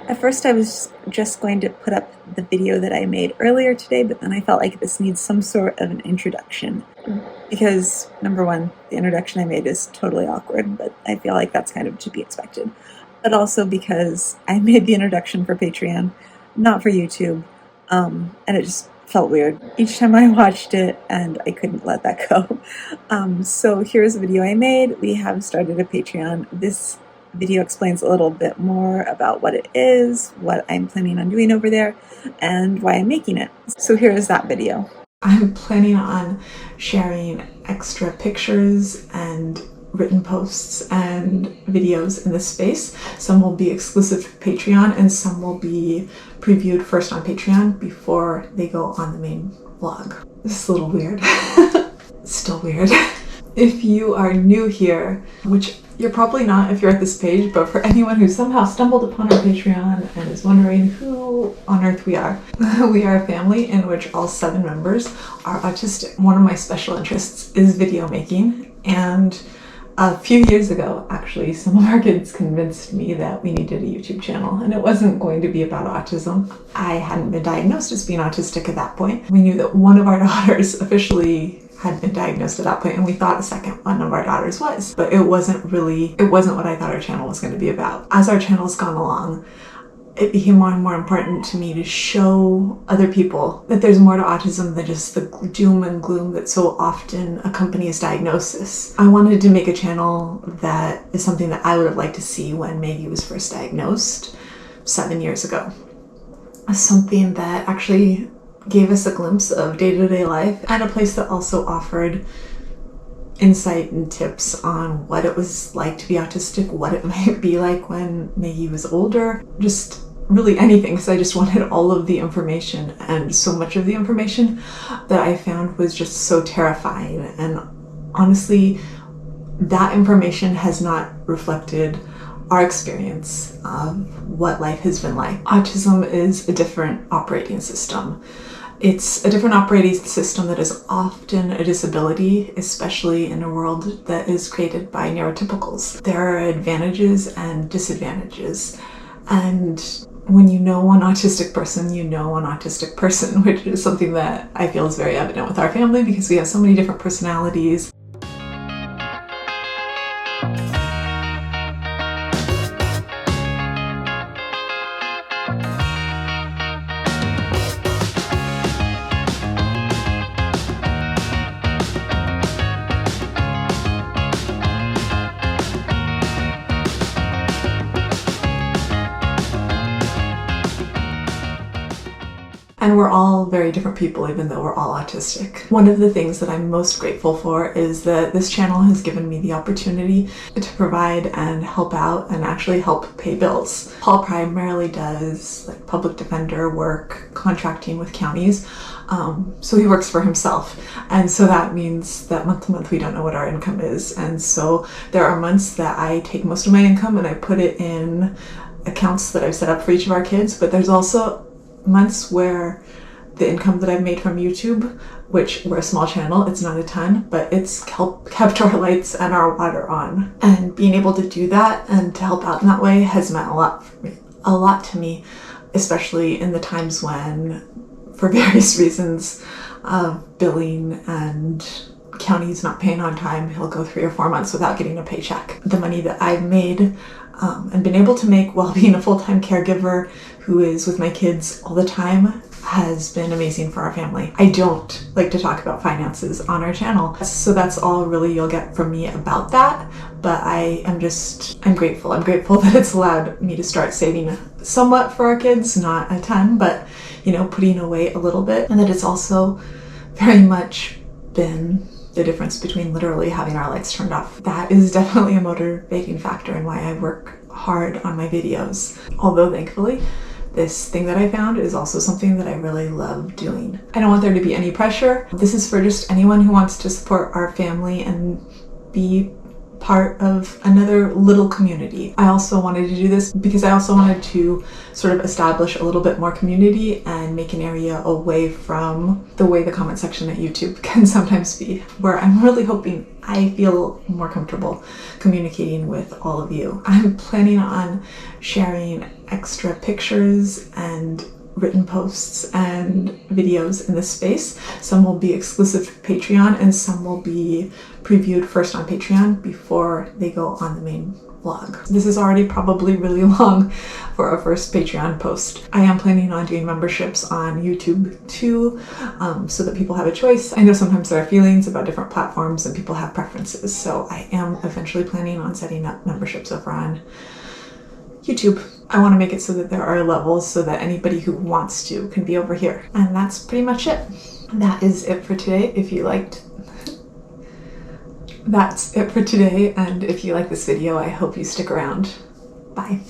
At first I was just going to put up the video that I made earlier today, but then I felt like this needs some sort of an introduction. Because, number one, the introduction I made is totally awkward, but I feel like that's kind of to be expected. But also because I made the introduction for Patreon, not for YouTube, and it just felt weird each time I watched it, and I couldn't let that go. So here's a video I made. We have started a Patreon. This video explains a little bit more about what it is, what I'm planning on doing over there, and why I'm making it. So here is that video. I'm planning on sharing extra pictures and written posts and videos in this space. Some will be exclusive to Patreon and some will be previewed first on Patreon before they go on the main vlog. This is a little weird. Still weird. If you are new here, which you're probably not if you're at this page, but for anyone who somehow stumbled upon our Patreon and is wondering who on earth we are, we are a family in which all 7 members are autistic. One of my special interests is video making, and a few years ago, actually, some of our kids convinced me that we needed a YouTube channel, and it wasn't going to be about autism. I hadn't been diagnosed as being autistic at that point. We knew that one of our daughters officially had been diagnosed at that point, and we thought a second one of our daughters was, but it wasn't what I thought our channel was going to be about. As our channel's gone along, it became more and more important to me to show other people that there's more to autism than just the doom and gloom that so often accompanies diagnosis. I wanted to make a channel that is something that I would have liked to see when Maggie was first diagnosed 7 years ago. Something that actually gave us a glimpse of day-to-day life, and a place that also offered insight and tips on what it was like to be autistic, what it might be like when Maggie was older, just really anything, because I just wanted all of the information, and so much of the information that I found was just so terrifying. And honestly, that information has not reflected our experience of what life has been like. Autism is a different operating system. It's a different operating system that is often a disability, especially in a world that is created by neurotypicals. There are advantages and disadvantages, and when you know one autistic person, you know one autistic person, which is something that I feel is very evident with our family because we have so many different personalities. And we're all very different people, even though we're all autistic. One of the things that I'm most grateful for is that this channel has given me the opportunity to provide and help out and actually help pay bills. Paul primarily does like public defender work, contracting with counties. So he works for himself. And so that means that month to month we don't know what our income is. And so there are months that I take most of my income and I put it in accounts that I've set up for each of our kids, but there's also months where the income that I've made from YouTube, which we're a small channel, it's not a ton, but it's kept our lights and our water on. And being able to do that and to help out in that way has meant a lot to me, especially in the times when, for various reasons of billing and counties not paying on time, he'll go 3 or 4 months without getting a paycheck. The money that I've made and been able to make while being a full-time caregiver who is with my kids all the time has been amazing for our family. I don't like to talk about finances on our channel, so that's all really you'll get from me about that, but I'm grateful. I'm grateful that it's allowed me to start saving somewhat for our kids, not a ton, but putting away a little bit, and that it's also very much been the difference between literally having our lights turned off. That is definitely a motivating factor in why I work hard on my videos. Although thankfully, this thing that I found is also something that I really love doing. I don't want there to be any pressure. This is for just anyone who wants to support our family and be part of another little community. I also wanted to do this because I also wanted to sort of establish a little bit more community and make an area away from the way the comment section at YouTube can sometimes be, where I'm really hoping I feel more comfortable communicating with all of you. I'm planning on sharing extra pictures and written posts and videos in this space. Some will be exclusive to Patreon and some will be previewed first on Patreon before they go on the main vlog. This is already probably really long for a first Patreon post. I am planning on doing memberships on YouTube too, so that people have a choice. I know sometimes there are feelings about different platforms and people have preferences, so I am eventually planning on setting up memberships over on YouTube. I want to make it so that there are levels so that anybody who wants to can be over here. And that's pretty much it. That is it for today. That's it for today, and if you like this video, I hope you stick around. Bye.